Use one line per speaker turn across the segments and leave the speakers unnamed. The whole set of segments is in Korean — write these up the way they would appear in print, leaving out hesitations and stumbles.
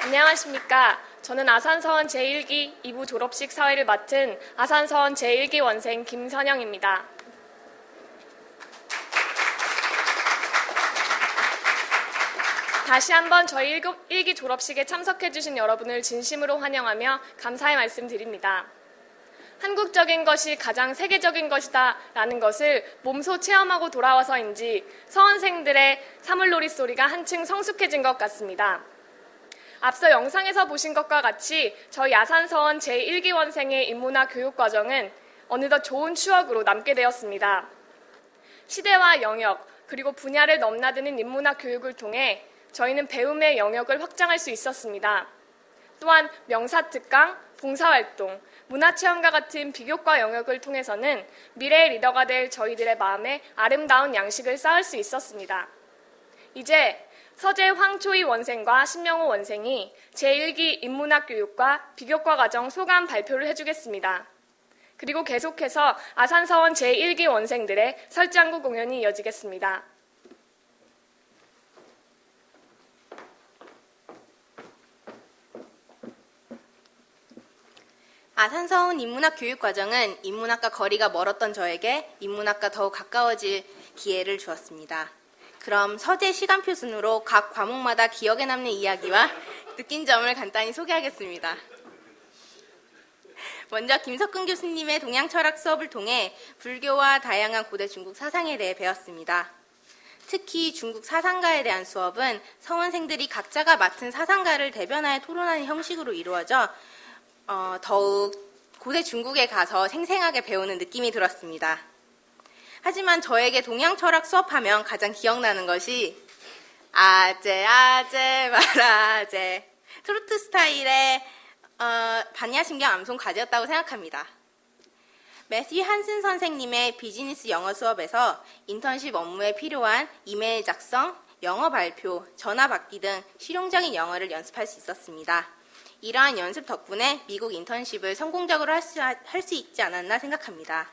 안녕하십니까. 저는 아산서원 제1기 2부 졸업식 사회를 맡은 아산서원 제1기 원생 김선영입니다. 다시 한번 저희 1기 졸업식에 참석해주신 여러분을 진심으로 환영하며 감사의 말씀 드립니다. 한국적인 것이 가장 세계적인 것이다 라는 것을 몸소 체험하고 돌아와서인지 서원생들의 사물놀이 소리가 한층 성숙해진 것 같습니다. 앞서 영상에서 보신 것과 같이 저희 아산서원 제1기 원생의 인문학 교육과정은 어느덧 좋은 추억으로 남게 되었습니다. 시대와 영역 그리고 분야를 넘나드는 인문학 교육을 통해 저희는 배움의 영역을 확장할 수 있었습니다. 또한 명사특강, 봉사활동, 문화체험과 같은 비교과 영역을 통해서는 미래의 리더가 될 저희들의 마음에 아름다운 양식을 쌓을 수 있었습니다. 이제 서재 황초희 원생과 신명호 원생이 제1기 인문학 교육과 비교과 과정 소감 발표를 해주겠습니다. 그리고 계속해서 아산서원 제1기 원생들의 설장구 공연이 이어지겠습니다.
아산서원 인문학 교육과정은 인문학과 거리가 멀었던 저에게 인문학과 더욱 가까워질 기회를 주었습니다. 그럼 서재 시간표 순으로 각 과목마다 기억에 남는 이야기와 느낀 점을 간단히 소개하겠습니다. 먼저 김석근 교수님의 동양철학 수업을 통해 불교와 다양한 고대 중국 사상에 대해 배웠습니다. 특히 중국 사상가에 대한 수업은 서원생들이 각자가 맡은 사상가를 대변하여 토론하는 형식으로 이루어져 더욱 고대 중국에 가서 생생하게 배우는 느낌이 들었습니다. 하지만 저에게 동양철학 수업하면 가장 기억나는 것이 아재 마라제 트로트 스타일의 반야심경 암송 가지였다고 생각합니다. 매튜 한슨 선생님의 비즈니스 영어 수업에서 인턴십 업무에 필요한 이메일 작성, 영어 발표, 전화 받기 등 실용적인 영어를 연습할 수 있었습니다. 이러한 연습 덕분에 미국 인턴십을 성공적으로 할 수 있지 않았나 생각합니다.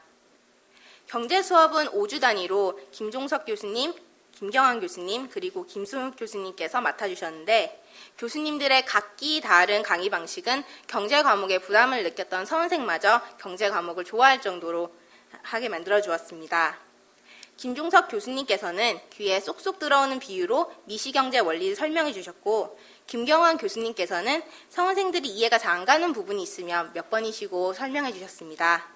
경제 수업은 5주 단위로 김종석 교수님, 김경환 교수님, 그리고 김수욱 교수님께서 맡아주셨는데 교수님들의 각기 다른 강의 방식은 경제 과목에 부담을 느꼈던 서원생마저 경제 과목을 좋아할 정도로 하게 만들어주었습니다. 김종석 교수님께서는 귀에 쏙쏙 들어오는 비유로 미시경제 원리를 설명해 주셨고 김경환 교수님께서는 서원생들이 이해가 잘 안 가는 부분이 있으면 몇 번이시고 설명해 주셨습니다.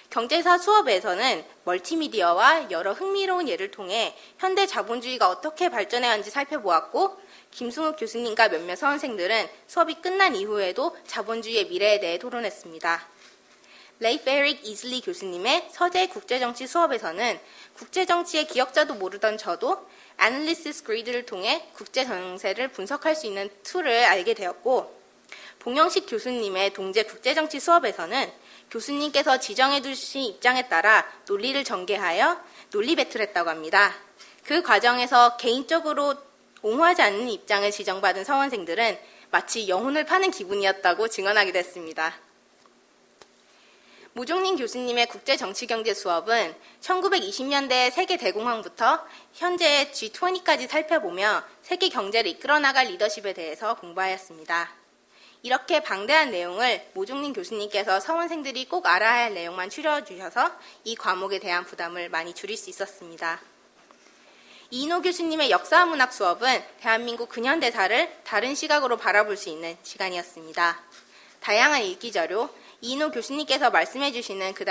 경제사 수업에서는 멀티미디어와 여러 흥미로운 예를 통해 현대 자본주의가 어떻게 발전해왔는지 살펴보았고 김승욱 교수님과 몇몇 서원생들은 수업이 끝난 이후에도 자본주의의 미래에 대해 토론했습니다. 레이프 에릭 이슬리 교수님의 서재 국제정치 수업에서는 국제정치의 기억자도 모르던 저도 애널리시스 그리드를 통해 국제정세를 분석할 수 있는 툴을 알게 되었고 봉영식 교수님의 동제 국제정치 수업에서는 교수님께서 지정해 두신 입장에 따라 논리를 전개하여 논리 배틀했다고 합니다. 그 과정에서 개인적으로 옹호하지 않는 입장을 지정받은 서원생들은 마치 영혼을 파는 기분이었다고 증언하기도 했습니다. 모종린 교수님의 국제정치경제 수업은 1920년대 세계 대공황부터 현재의 G20까지 살펴보며 세계 경제를 이끌어 나갈 리더십에 대해서 공부하였습니다. 이렇게 방대한 내용을 모종린 교수님께서 서원생들이 꼭 알아야 할 내용만 추려주셔서 이 과목에 대한 부담을 많이 줄일 수 있었습니다. 이인호 교수님의 역사문학 수업은 대한민국 근현대사를 다른 시각으로 바라볼 수 있는 시간이었습니다. 다양한 읽기자료, 이인호 교수님께서 말씀해 주시는 그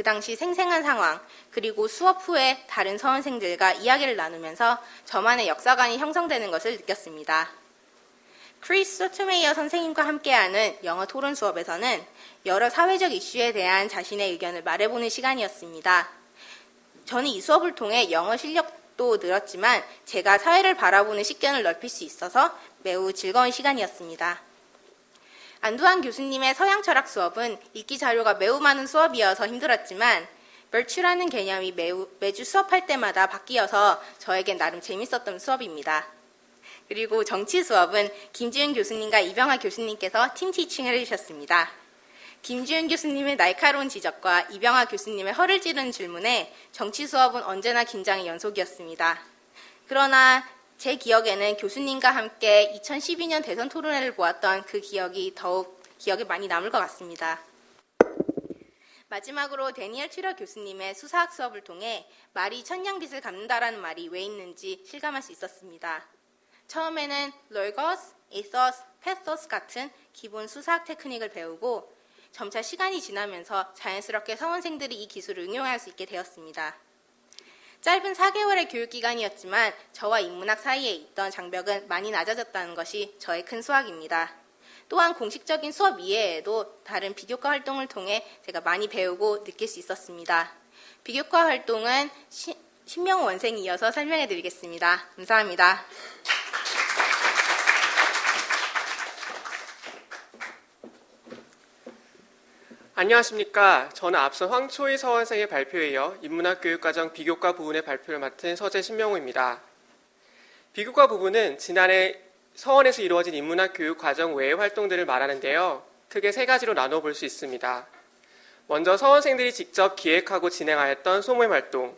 당시 생생한 상황, 그리고 수업 후에 다른 서원생들과 이야기를 나누면서 저만의 역사관이 형성되는 것을 느꼈습니다. 크리스 소트메이어 선생님과 함께하는 영어 토론 수업에서는 여러 사회적 이슈에 대한 자신의 의견을 말해보는 시간이었습니다. 저는 이 수업을 통해 영어 실력도 늘었지만 제가 사회를 바라보는 식견을 넓힐 수 있어서 매우 즐거운 시간이었습니다. 안두환 교수님의 서양 철학 수업은 읽기 자료가 매우 많은 수업이어서 힘들었지만 virtue라는 개념이 매주 수업할 때마다 바뀌어서 저에겐 나름 재밌었던 수업입니다. 그리고 정치 수업은 김지은 교수님과 이병하 교수님께서 팀 티칭을 해주셨습니다. 김지은 교수님의 날카로운 지적과 이병하 교수님의 허를 찌르는 질문에 정치 수업은 언제나 긴장의 연속이었습니다. 그러나 제 기억에는 교수님과 함께 2012년 대선 토론회를 보았던 그 기억이 더욱 기억에 많이 남을 것 같습니다. 마지막으로 데니엘 튜러 교수님의 수사학 수업을 통해 말이 천냥빚을 갚는다라는 말이 왜 있는지 실감할 수 있었습니다. 처음에는 logos, ethos, pathos 같은 기본 수사학 테크닉을 배우고 점차 시간이 지나면서 자연스럽게 서원생들이 이 기술을 응용할 수 있게 되었습니다. 짧은 4개월의 교육기간이었지만 저와 인문학 사이에 있던 장벽은 많이 낮아졌다는 것이 저의 큰 수확입니다. 또한 공식적인 수업 이외에도 다른 비교과 활동을 통해 제가 많이 배우고 느낄 수 있었습니다. 비교과 활동은 신명호 원생이 이어서 설명해 드리겠습니다. 감사합니다.
안녕하십니까. 저는 앞서 황초희 서원생의 발표에 이어 인문학 교육과정 비교과 부분의 발표를 맡은 서재 신명호입니다. 비교과 부분은 지난해 서원에서 이루어진 인문학 교육 과정 외의 활동들을 말하는데요. 크게 세 가지로 나눠볼 수 있습니다. 먼저 서원생들이 직접 기획하고 진행하였던 소모임 활동,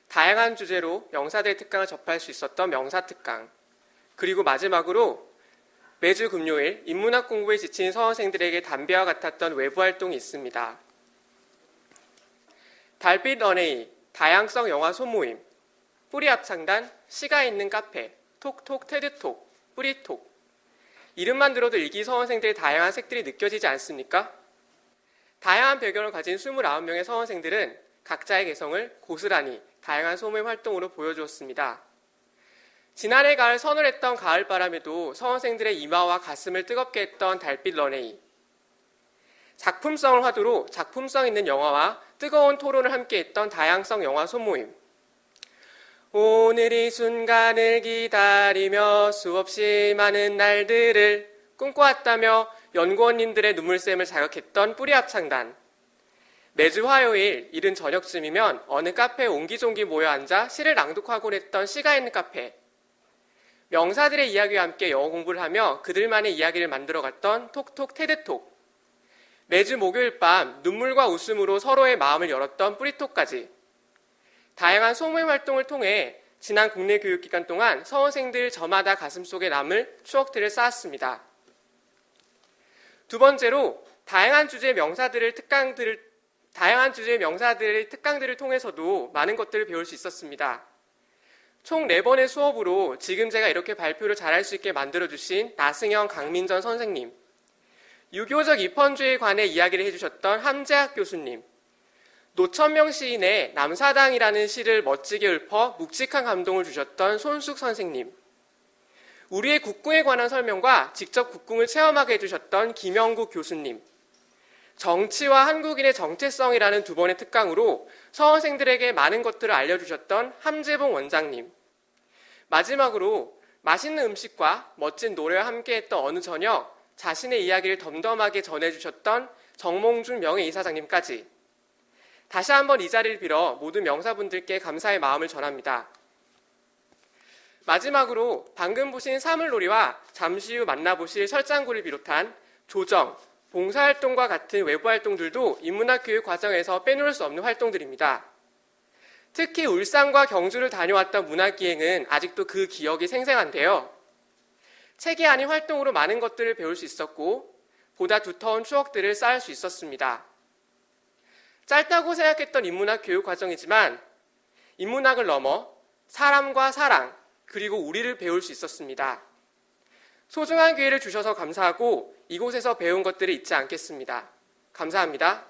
다양한 주제로 명사들의 특강을 접할 수 있었던 명사특강, 그리고 마지막으로 매주 금요일 인문학 공부에 지친 서원생들에게 담배와 같았던 외부 활동이 있습니다. 달빛 런웨이, 다양성 영화 소모임, 뿌리 합창단, 시가 있는 카페, 톡톡 테드톡, 뿌리톡. 이름만 들어도 일기 서원생들의 다양한 색들이 느껴지지 않습니까? 다양한 배경을 가진 29명의 서원생들은 각자의 개성을 고스란히 다양한 소모임 활동으로 보여주었습니다. 지난해 가을 서늘했던 가을바람에도 서원생들의 이마와 가슴을 뜨겁게 했던 달빛 런웨이. 작품성을 화두로 작품성 있는 영화와 뜨거운 토론을 함께했던 다양성 영화 소모임. 오늘 이 순간을 기다리며 수없이 많은 날들을 꿈꿔왔다며 연구원님들의 눈물샘을 자극했던 뿌리 합창단. 매주 화요일 이른 저녁쯤이면 어느 카페에 옹기종기 모여 앉아 시를 낭독하곤 했던 시가 있는 카페. 명사들의 이야기와 함께 영어 공부를 하며 그들만의 이야기를 만들어갔던 톡톡 테드톡. 매주 목요일 밤 눈물과 웃음으로 서로의 마음을 열었던 뿌리톡까지. 다양한 소모임 활동을 통해 지난 국내 교육기간 동안 서원생들 저마다 가슴속에 남을 추억들을 쌓았습니다. 두 번째로 다양한 주제의 명사들의 특강들을 통해서도 많은 것들을 배울 수 있었습니다. 총 4번의 수업으로 지금 제가 이렇게 발표를 잘할 수 있게 만들어주신 나승현, 강민전 선생님, 유교적 입헌주의에 관해 이야기를 해주셨던 함재학 교수님, 노천명 시인의 남사당이라는 시를 멋지게 읊어 묵직한 감동을 주셨던 손숙 선생님, 우리의 국궁에 관한 설명과 직접 국궁을 체험하게 해주셨던 김영국 교수님, 정치와 한국인의 정체성이라는 2번의 특강으로 서원생들에게 많은 것들을 알려주셨던 함재봉 원장님, 마지막으로 맛있는 음식과 멋진 노래와 함께했던 어느 저녁 자신의 이야기를 덤덤하게 전해주셨던 정몽준 명예이사장님까지 다시 한번 이 자리를 빌어 모든 명사분들께 감사의 마음을 전합니다. 마지막으로 방금 보신 사물놀이와 잠시 후 만나보실 설장구를 비롯한 조정, 봉사활동과 같은 외부 활동들도 인문학 교육 과정에서 빼놓을 수 없는 활동들입니다. 특히 울산과 경주를 다녀왔던 문화기행은 아직도 그 기억이 생생한데요. 책이 아닌 활동으로 많은 것들을 배울 수 있었고 보다 두터운 추억들을 쌓을 수 있었습니다. 짧다고 생각했던 인문학 교육 과정이지만 인문학을 넘어 사람과 사랑 그리고 우리를 배울 수 있었습니다. 소중한 기회를 주셔서 감사하고 이곳에서 배운 것들을 잊지 않겠습니다. 감사합니다.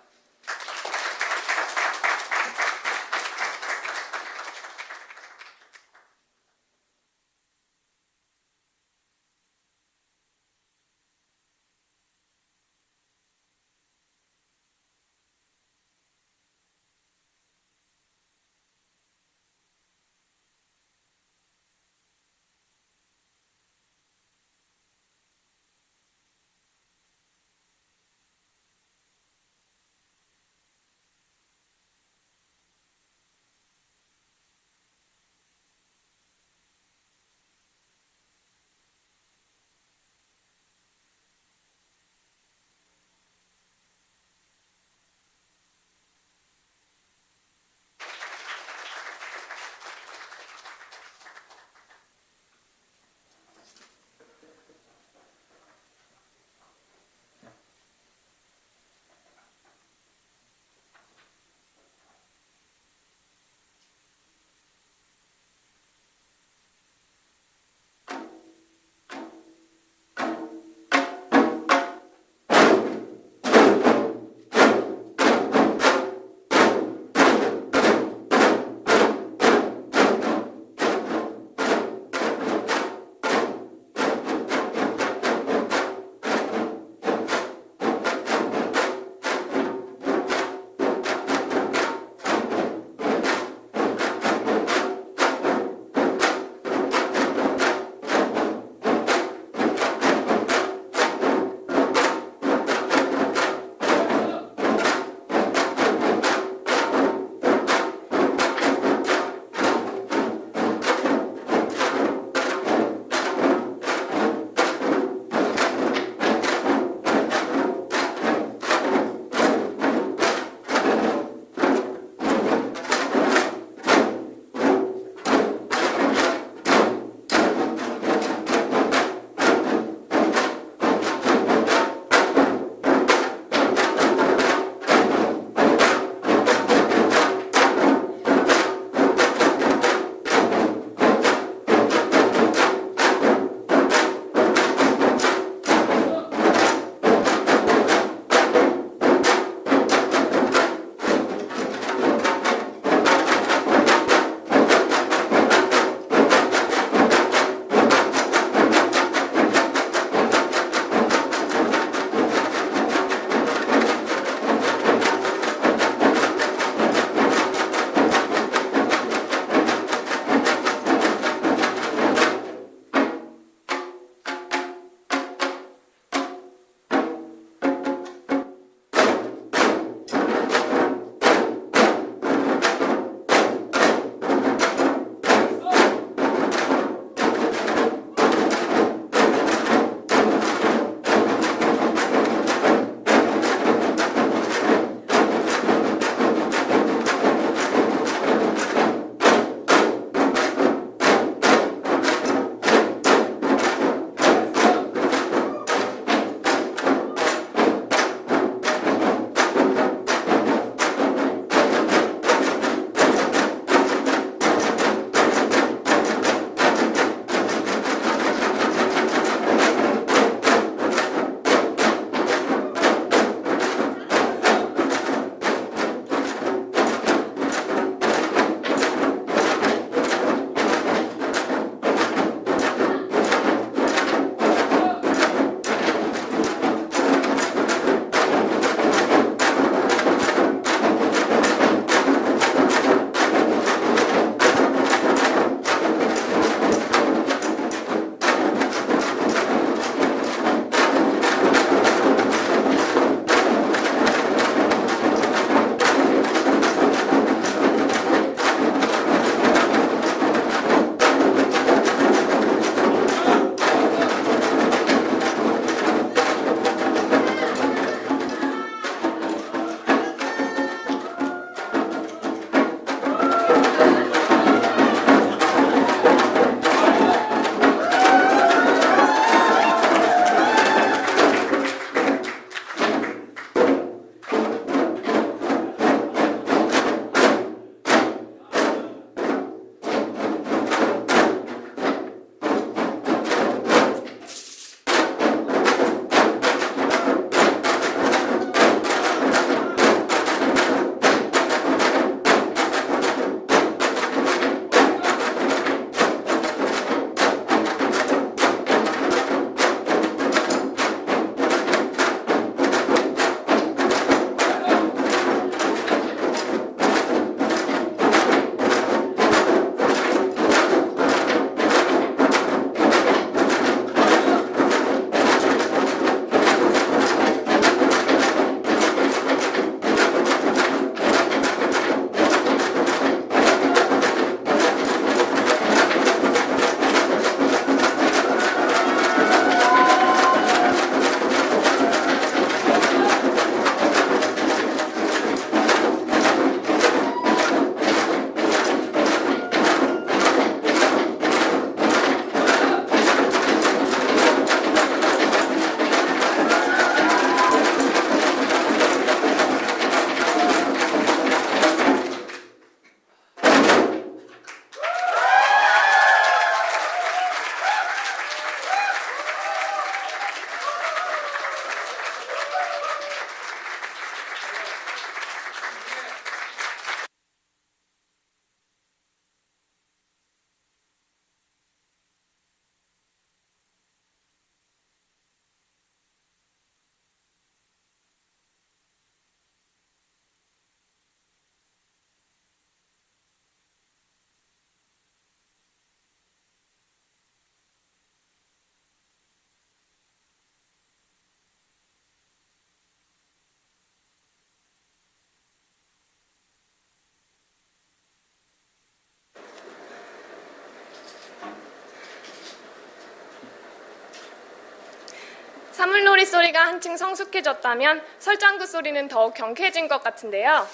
사물놀이 소리가 한층 성숙해졌다면 설장구 소리는 더욱 경쾌해진 것 같은데요.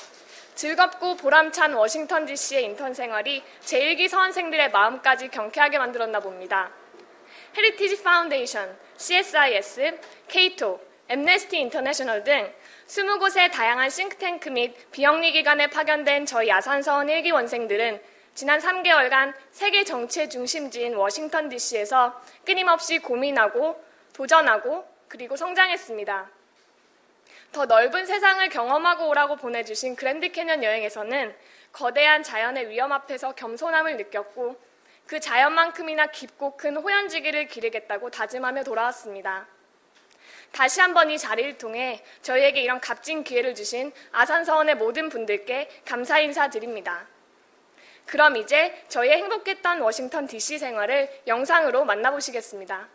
즐겁고 보람찬 워싱턴 DC의 인턴 생활이 제1기 서원생들의 마음까지 경쾌하게 만들었나 봅니다. 헤리티지 파운데이션, CSIS, 케이토, 앰네스티 인터내셔널 등 20곳의 다양한 싱크탱크 및 비영리 기관에 파견된 저희 아산서원 1기 원생들은 지난 3개월간 세계 정치의 중심지인 워싱턴 DC에서 끊임없이 고민하고 도전하고 그리고 성장했습니다. 더 넓은 세상을 경험하고 오라고 보내주신 그랜드 캐년 여행에서는 거대한 자연의 위험 앞에서 겸손함을 느꼈고 그 자연만큼이나 깊고 큰 호연지기를 기르겠다고 다짐하며 돌아왔습니다. 다시 한번 이 자리를 통해 저희에게 이런 값진 기회를 주신 아산서원의 모든 분들께 감사 인사드립니다. 그럼 이제 저희의 행복했던 워싱턴 DC 생활을 영상으로 만나보시겠습니다.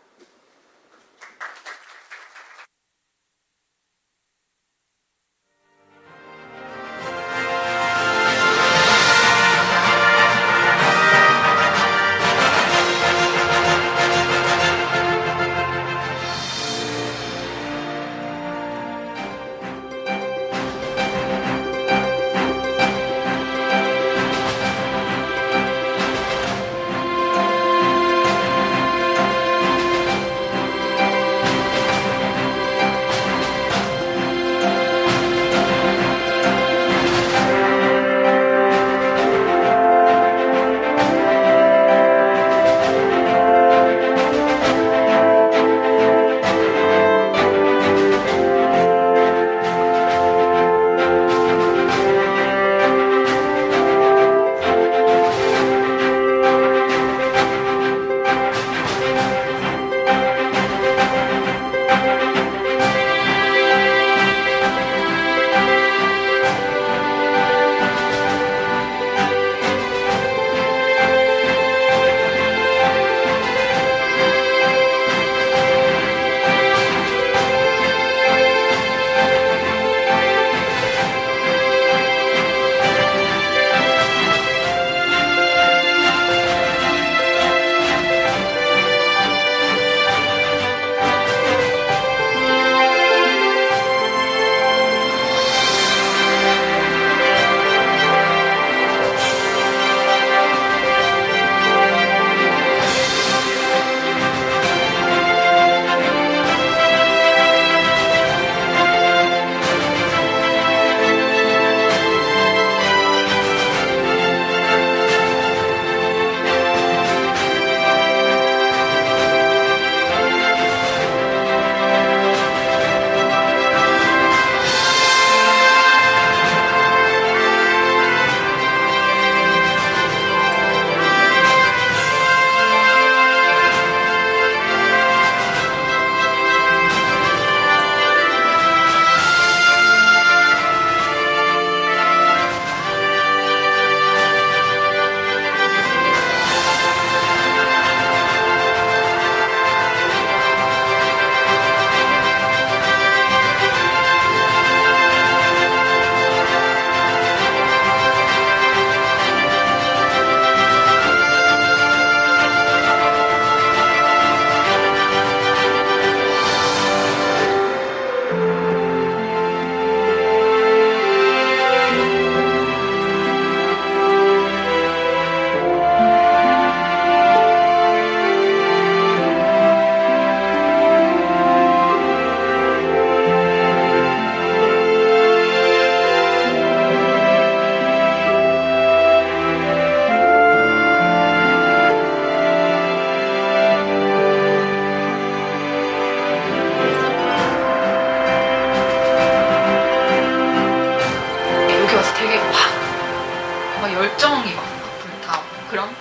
열정이 막 불타고 그런.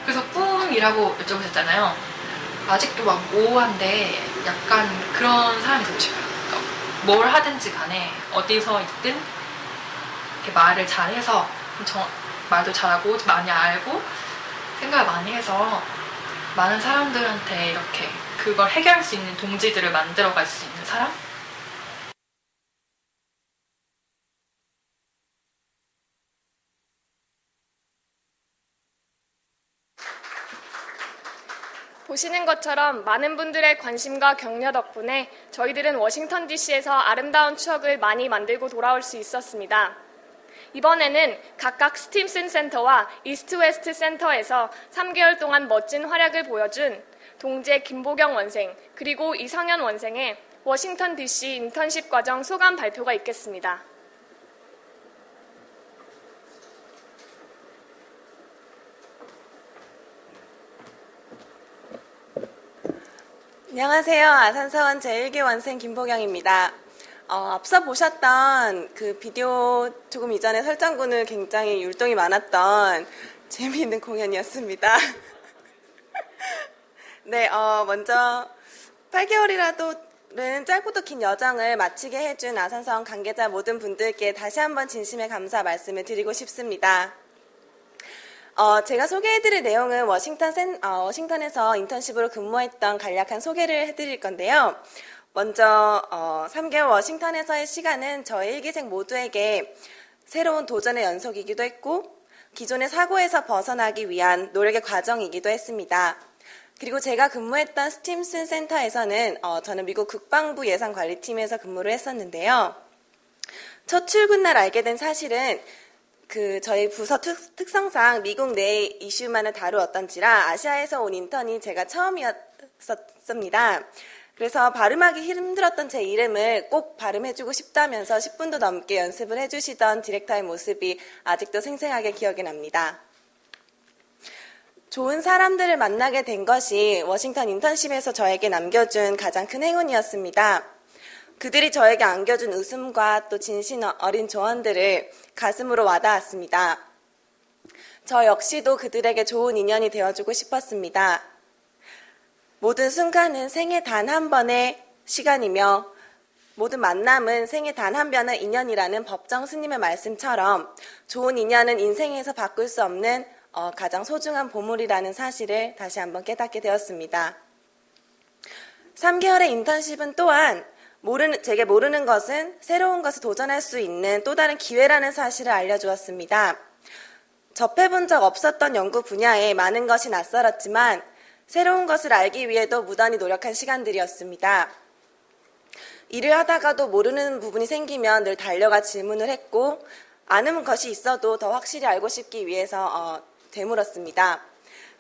그래서 꿈이라고 여쭤보셨잖아요. 아직도 막 모호한데 약간 그런 사람이 되고 싶어요. 그러니까 뭘 하든지 간에 어디서 있든 이렇게 말을 잘해서 말도 잘하고 많이 알고 생각을 많이 해서 많은 사람들한테 이렇게 그걸 해결할 수 있는 동지들을 만들어갈 수 있는 사람?
보시는 아시는 것처럼 많은 분들의 관심과 격려 덕분에 저희들은 워싱턴 DC에서 아름다운 추억을 많이 만들고 돌아올 수 있었습니다. 이번에는 각각 스팀슨 센터와 이스트 웨스트 센터에서 3개월 동안 멋진 활약을 보여준 동재 김보경 원생 그리고 이성현 원생의 워싱턴 DC 인턴십 과정 소감 발표가 있겠습니다.
안녕하세요. 아산서원 제1기 원생 김보경입니다. 앞서 보셨던 그 비디오 조금 이전에 설정군을 굉장히 율동이 많았던 재미있는 공연이었습니다. 네, 먼저 8개월이라도는 짧고도 긴 여정을 마치게 해준 아산서원 관계자 모든 분들께 다시 한번 진심의 감사 말씀을 드리고 싶습니다. 제가 소개해드릴 내용은 워싱턴에서 인턴십으로 근무했던 간략한 소개를 해드릴 건데요. 먼저 3개월 워싱턴에서의 시간은 저희 1기생 모두에게 새로운 도전의 연속이기도 했고 기존의 사고에서 벗어나기 위한 노력의 과정이기도 했습니다. 그리고 제가 근무했던 스팀슨 센터에서는 저는 미국 국방부 예산관리팀에서 근무를 했었는데요. 첫 출근 날 알게 된 사실은 저희 부서 특성상 미국 내 이슈만을 다루었던지라 아시아에서 온 인턴이 제가 처음이었습니다. 그래서 발음하기 힘들었던 제 이름을 꼭 발음해주고 싶다면서 10분도 넘게 연습을 해주시던 디렉터의 모습이 아직도 생생하게 기억이 납니다. 좋은 사람들을 만나게 된 것이 워싱턴 인턴십에서 저에게 남겨준 가장 큰 행운이었습니다. 그들이 저에게 안겨준 웃음과 또 진심 어린 조언들을 가슴으로 와닿았습니다. 저 역시도 그들에게 좋은 인연이 되어주고 싶었습니다. 모든 순간은 생애 단 한 번의 시간이며 모든 만남은 생애 단 한 번의 인연이라는 법정 스님의 말씀처럼 좋은 인연은 인생에서 바꿀 수 없는 가장 소중한 보물이라는 사실을 다시 한번 깨닫게 되었습니다. 3개월의 인턴십은 또한 제게 모르는 것은 새로운 것을 도전할 수 있는 또 다른 기회라는 사실을 알려주었습니다. 접해본 적 없었던 연구 분야에 많은 것이 낯설었지만 새로운 것을 알기 위해도 무던히 노력한 시간들이었습니다. 일을 하다가도 모르는 부분이 생기면 늘 달려가 질문을 했고 아는 것이 있어도 더 확실히 알고 싶기 위해서 되물었습니다.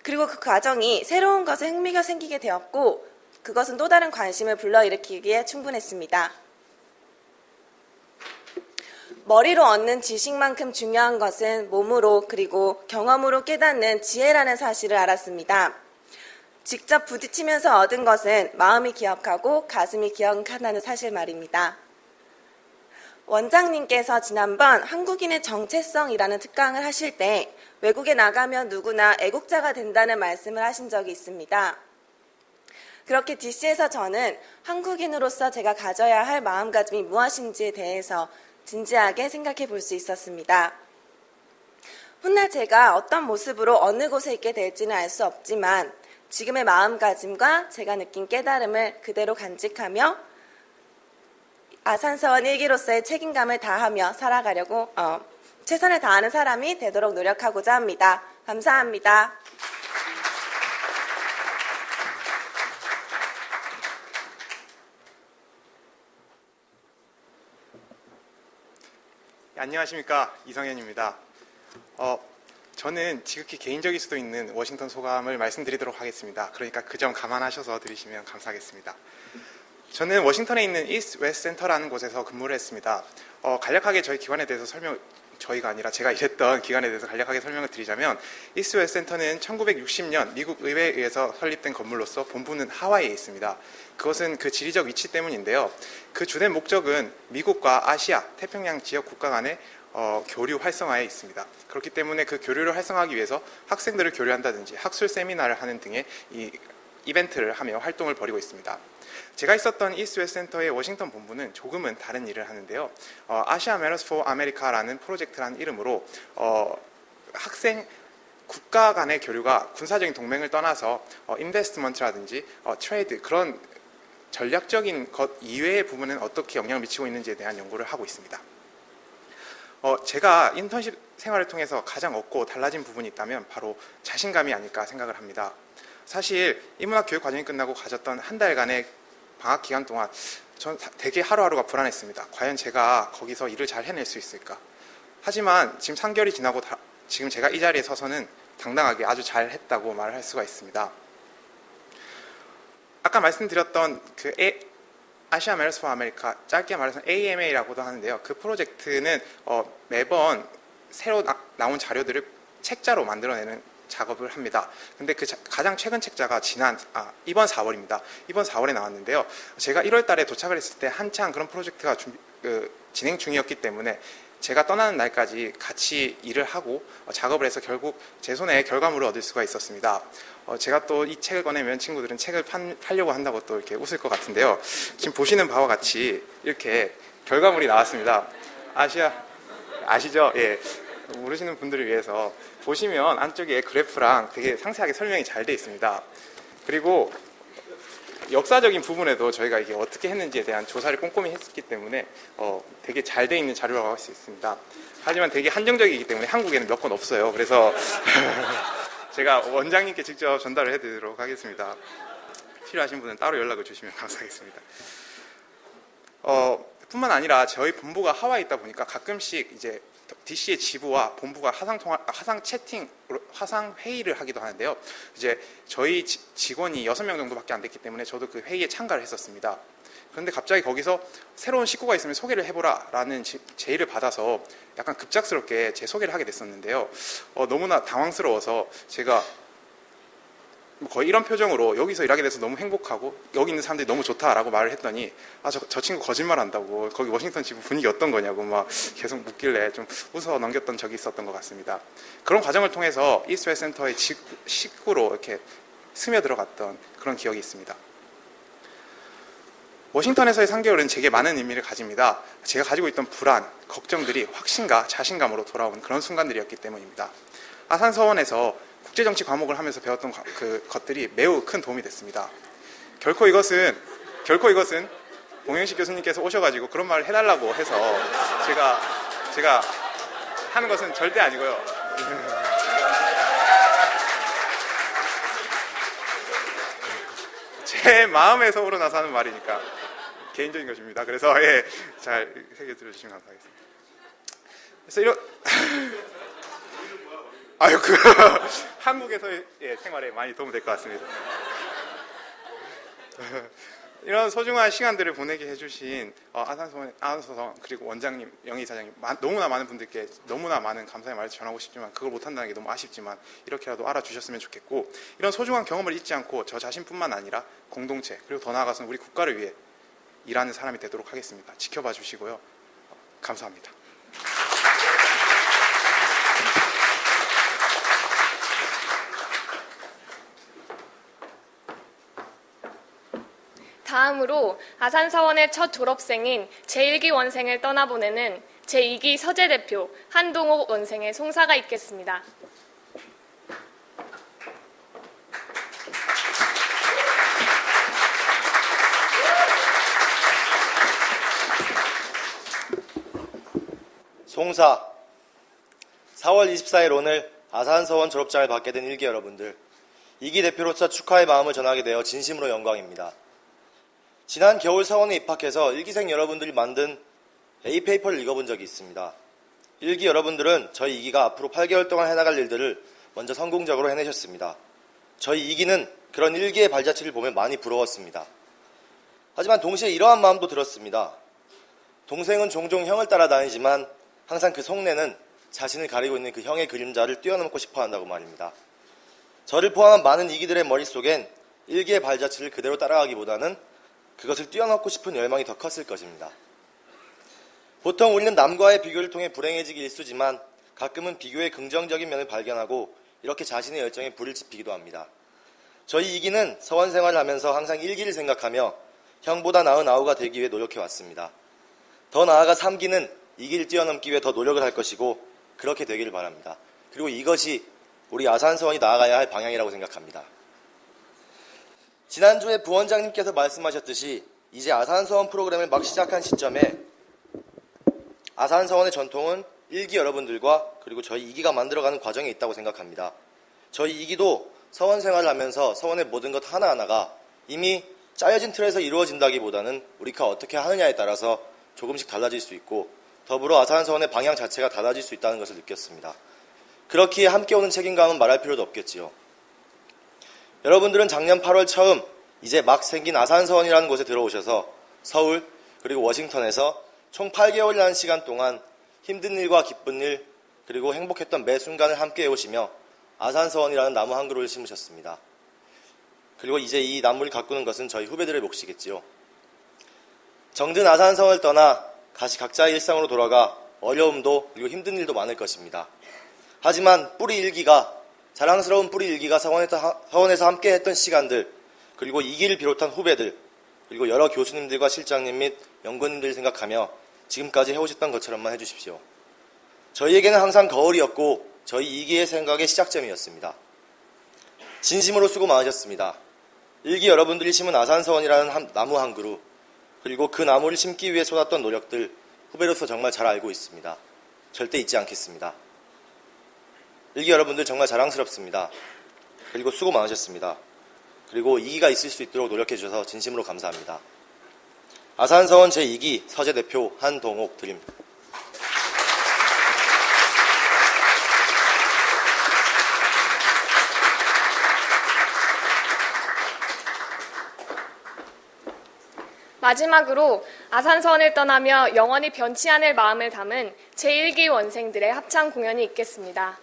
그리고 그 과정이 새로운 것에 흥미가 생기게 되었고 그것은 또 다른 관심을 불러일으키기에 충분했습니다. 머리로 얻는 지식만큼 중요한 것은 몸으로 그리고 경험으로 깨닫는 지혜라는 사실을 알았습니다. 직접 부딪히면서 얻은 것은 마음이 기억하고 가슴이 기억한다는 사실 말입니다. 원장님께서 지난번 한국인의 정체성이라는 특강을 하실 때 외국에 나가면 누구나 애국자가 된다는 말씀을 하신 적이 있습니다. 그렇게 DC에서 저는 한국인으로서 제가 가져야 할 마음가짐이 무엇인지에 대해서 진지하게 생각해 볼 수 있었습니다. 훗날 제가 어떤 모습으로 어느 곳에 있게 될지는 알 수 없지만 지금의 마음가짐과 제가 느낀 깨달음을 그대로 간직하며 아산서원 1기로서의 책임감을 다하며 살아가려고 최선을 다하는 사람이 되도록 노력하고자 합니다. 감사합니다.
안녕하십니까, 이성현입니다. 저는 지극히 개인적일 수도 있는 워싱턴 소감을 말씀드리도록 하겠습니다. 그러니까 그 점 감안하셔서 들으시면 감사하겠습니다. 저는 워싱턴에 있는 이스트 웨스트 센터라는 곳에서 근무를 했습니다. 간략하게 저희 기관에 대해서 저희가 아니라 제가 일했던 기관에 대해서 간략하게 설명을 드리자면 이스트 웨스트 센터는 1960년 미국 의회에 의해서 설립된 건물로서 본부는 하와이에 있습니다. 그것은 그 지리적 위치 때문인데요. 그 주된 목적은 미국과 아시아, 태평양 지역 국가 간의 교류 활성화에 있습니다. 그렇기 때문에 그 교류를 활성화하기 위해서 학생들을 교류한다든지 학술 세미나를 하는 등의 이벤트를 하며 활동을 벌이고 있습니다. 제가 있었던 이스트 웨스트 센터의 워싱턴 본부는 조금은 다른 일을 하는데요. 아시아 메러스 포 아메리카라는 프로젝트라는 이름으로 학생 국가 간의 교류가 군사적인 동맹을 떠나서 인베스트먼트라든지 트레이드 그런 전략적인 것 이외의 부분은 어떻게 영향을 미치고 있는지에 대한 연구를 하고 있습니다. 제가 인턴십 생활을 통해서 가장 얻고 달라진 부분이 있다면 바로 자신감이 아닐까 생각을 합니다. 사실 인문학 교육 과정이 끝나고 가졌던 한 달간의 방학 기간 동안 전 되게 하루하루가 불안했습니다. 과연 제가 거기서 일을 잘 해낼 수 있을까? 하지만 지금 3개월이 지나고 지금 제가 이 자리에 서서는 당당하게 아주 잘 했다고 말을 할 수가 있습니다. 아까 말씀드렸던 그 아시아 메르스 포 아메리카, 짧게 말해서 AMA라고도 하는데요. 그 프로젝트는 매번 새로 나온 자료들을 책자로 만들어내는 작업을 합니다. 근데 그 가장 최근 책자가 이번 4월입니다. 이번 4월에 나왔는데요. 제가 1월 달에 도착을 했을 때 한창 그런 프로젝트가 진행 중이었기 때문에 제가 떠나는 날까지 같이 일을 하고 작업을 해서 결국 제 손에 결과물을 얻을 수가 있었습니다. 제가 또 이 책을 꺼내면 친구들은 책을 팔려고 한다고 또 이렇게 웃을 것 같은데요. 지금 보시는 바와 같이 이렇게 결과물이 나왔습니다. 아시죠? 예. 모르시는 분들을 위해서 보시면 안쪽에 그래프랑 되게 상세하게 설명이 잘 되어 있습니다. 그리고 역사적인 부분에도 저희가 이게 어떻게 했는지에 대한 조사를 꼼꼼히 했기 때문에 되게 잘 되어 있는 자료라고 할 수 있습니다. 하지만 되게 한정적이기 때문에 한국에는 몇 건 없어요. 그래서 제가 원장님께 직접 전달을 해드리도록 하겠습니다. 필요하신 분은 따로 연락을 주시면 감사하겠습니다. 뿐만 아니라 저희 본부가 하와이에 있다 보니까 가끔씩 이제 DC의 지부와 본부가 화상 회의를 하기도 하는데요. 이제 저희 직원이 6명 정도밖에 안 됐기 때문에 저도 그 회의에 참가를 했었습니다. 그런데 갑자기 거기서 새로운 식구가 있으면 소개를 해보라라는 제의를 받아서 약간 급작스럽게 제 소개를 하게 됐었는데요. 너무나 당황스러워서 제가 거의 이런 표정으로 여기서 일하게 돼서 너무 행복하고 여기 있는 사람들이 너무 좋다라고 말을 했더니 저 친구 거짓말 한다고 거기 워싱턴 지부 분위기 어떤 거냐고 막 계속 묻길래 좀 웃어 넘겼던 적이 있었던 것 같습니다. 그런 과정을 통해서 이스트웨스트 센터의 식구로 이렇게 스며들어갔던 그런 기억이 있습니다. 워싱턴에서의 3개월은 제게 많은 의미를 가집니다. 제가 가지고 있던 불안, 걱정들이 확신과 자신감으로 돌아온 그런 순간들이었기 때문입니다. 아산서원에서 국제정치 과목을 하면서 배웠던 것들이 매우 큰 도움이 됐습니다. 결코 이것은 봉영식 교수님께서 오셔가지고 그런 말을 해달라고 해서 제가 하는 것은 절대 아니고요. 제 마음에서 우러나서 하는 말이니까 개인적인 것입니다. 그래서 잘 새겨 들어주시면 감사하겠습니다. 그래서 한국에서의 생활에 많이 도움이 될 것 같습니다. 이런 소중한 시간들을 보내게 해주신 아산서원 그리고 원장님, 영희사장님 너무나 많은 분들께 너무나 많은 감사의 말을 전하고 싶지만 그걸 못한다는 게 너무 아쉽지만 이렇게라도 알아주셨으면 좋겠고 이런 소중한 경험을 잊지 않고 저 자신뿐만 아니라 공동체 그리고 더 나아가서는 우리 국가를 위해 일하는 사람이 되도록 하겠습니다. 지켜봐 주시고요. 감사합니다.
다음으로 아산서원의 첫 졸업생인 제1기 원생을 떠나보내는 제2기 서재대표 한동욱 원생의 송사가 있겠습니다.
송사 4월 24일 오늘 아산서원 졸업장을 받게 된 1기 여러분들 2기 대표로서 축하의 마음을 전하게 되어 진심으로 영광입니다. 지난 겨울 서원에 입학해서 1기생 여러분들이 만든 A페이퍼를 읽어본 적이 있습니다. 1기 여러분들은 저희 2기가 앞으로 8개월 동안 해나갈 일들을 먼저 성공적으로 해내셨습니다. 저희 2기는 그런 1기의 발자취를 보며 많이 부러웠습니다. 하지만 동시에 이러한 마음도 들었습니다. 동생은 종종 형을 따라다니지만 항상 그 속내는 자신을 가리고 있는 그 형의 그림자를 뛰어넘고 싶어 한다고 말입니다. 저를 포함한 많은 2기들의 머릿속엔 1기의 발자취를 그대로 따라가기보다는 그것을 뛰어넘고 싶은 열망이 더 컸을 것입니다. 보통 우리는 남과의 비교를 통해 불행해지기 일쑤지만 가끔은 비교의 긍정적인 면을 발견하고 이렇게 자신의 열정에 불을 지피기도 합니다. 저희 2기는 서원 생활을 하면서 항상 1기를 생각하며 형보다 나은 아우가 되기 위해 노력해왔습니다. 더 나아가 3기는 2기를 뛰어넘기 위해 더 노력을 할 것이고 그렇게 되기를 바랍니다. 그리고 이것이 우리 아산서원이 나아가야 할 방향이라고 생각합니다. 지난주에 부원장님께서 말씀하셨듯이 이제 아산서원 프로그램을 막 시작한 시점에 아산서원의 전통은 1기 여러분들과 그리고 저희 2기가 만들어가는 과정에 있다고 생각합니다. 저희 2기도 서원 생활을 하면서 서원의 모든 것 하나하나가 이미 짜여진 틀에서 이루어진다기보다는 우리가 어떻게 하느냐에 따라서 조금씩 달라질 수 있고 더불어 아산서원의 방향 자체가 달라질 수 있다는 것을 느꼈습니다. 그렇기에 함께 오는 책임감은 말할 필요도 없겠지요. 여러분들은 작년 8월 처음 이제 막 생긴 아산서원이라는 곳에 들어오셔서 서울 그리고 워싱턴에서 총 8개월이라는 시간 동안 힘든 일과 기쁜 일 그리고 행복했던 매 순간을 함께 해오시며 아산서원이라는 나무 한 그루를 심으셨습니다. 그리고 이제 이 나무를 가꾸는 것은 저희 후배들의 몫이겠지요. 정든 아산서원을 떠나 다시 각자의 일상으로 돌아가 어려움도 그리고 힘든 일도 많을 것입니다. 하지만 뿌리 일기가 자랑스러운 뿌리 일기가 서원에서 함께 했던 시간들 그리고 이 길을 비롯한 후배들 그리고 여러 교수님들과 실장님 및 연구원님들을 생각하며 지금까지 해오셨던 것처럼만 해주십시오. 저희에게는 항상 거울이었고 저희 2기의 생각의 시작점이었습니다. 진심으로 수고 많으셨습니다. 1기 여러분들이 심은 아산서원이라는 나무 한 그루 그리고 그 나무를 심기 위해 쏟았던 노력들 후배로서 정말 잘 알고 있습니다. 절대 잊지 않겠습니다. 1기 여러분들 정말 자랑스럽습니다. 그리고 수고 많으셨습니다. 그리고 2기가 있을 수 있도록 노력해 주셔서 진심으로 감사합니다. 아산서원 제2기 서재 대표 한동옥 드립니다.
마지막으로 아산서원을 떠나며 영원히 변치 않을 마음을 담은 제1기 원생들의 합창 공연이 있겠습니다.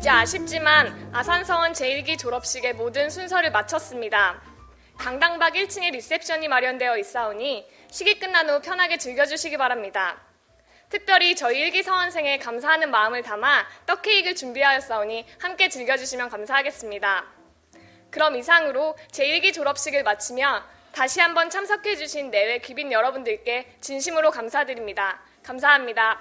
이제 아쉽지만 아산서원 제1기 졸업식의 모든 순서를 마쳤습니다. 강당박 1층에 리셉션이 마련되어 있사오니 식이 끝난 후 편하게 즐겨주시기 바랍니다. 특별히 저희 1기 서원생에 감사하는 마음을 담아 떡케이크를 준비하였사오니 함께 즐겨주시면 감사하겠습니다. 그럼 이상으로 제1기 졸업식을 마치며 다시 한번 참석해주신 내외 귀빈 여러분들께 진심으로 감사드립니다. 감사합니다.